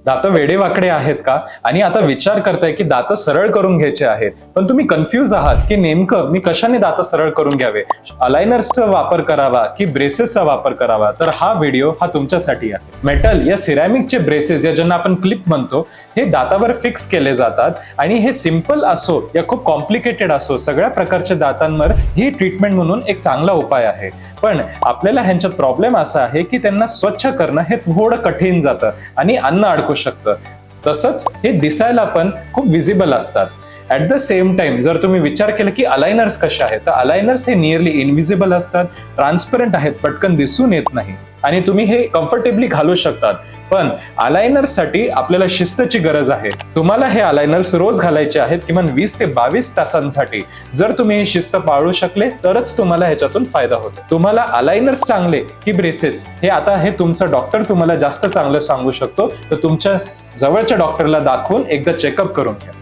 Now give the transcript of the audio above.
दात वेडेवाकडे आहेत का आणि आता विचार करताय की दात सरळ करून घ्यायचे आहेत, पण तुम्ही कन्फ्यूज आहात की नेमकं मी कशाने दात सरळ करून घ्यावे, अलायनर्सचा वापर करावा की ब्रेसेसचा वापर करावा, तर हा व्हिडिओ हा तुमच्यासाठी आहे. मेटल या सिरॅमिकचे ब्रेसेस या ज्यांना आपण क्लिप म्हणतो, हे दातावर फिक्स केले जातात आणि हे सिंपल असो या खूप कॉम्प्लिकेटेड असो, सगळ्या प्रकारच्या दातांवर ही ट्रीटमेंट म्हणून एक चांगला उपाय आहे. पण आपल्याला ह्यांच्यात प्रॉब्लेम असा आहे की त्यांना स्वच्छ करणं हे थोडं कठीण जातं आणि अन्न अडकू शकतं. तसंच हे दिसायला पण खूप विजिबल असतात. ऍट द सेम टाइम जर तुम्ही विचार केला की अलायनर्स कसे आहेत, तर अलायनर्स हे नियरली इनव्हिजिबल असतात, ट्रान्सपरंट आहेत, पटकन दिसून येत नाही आणि तुम्ही हे कम्फर्टेबली घालू शकतात. पण अलायनर्स साठी आपल्याला शिस्तची गरज आहे. तुम्हाला हे अलायनर्स रोज घालायचे आहेत, किमान 20 ते 22 तासांसाठी. जर तुम्ही ही शिस्त पाळू शकले तरच तुम्हाला ह्याच्यातून फायदा होतो. तुम्हाला अलायनर्स चांगले की ब्रेसेस हे तुमचा डॉक्टर तुम्हाला जास्त चांगलं सांगू शकतो. तर तुमच्या जवळच्या डॉक्टरला दाखवून एकदा चेकअप करून घ्या.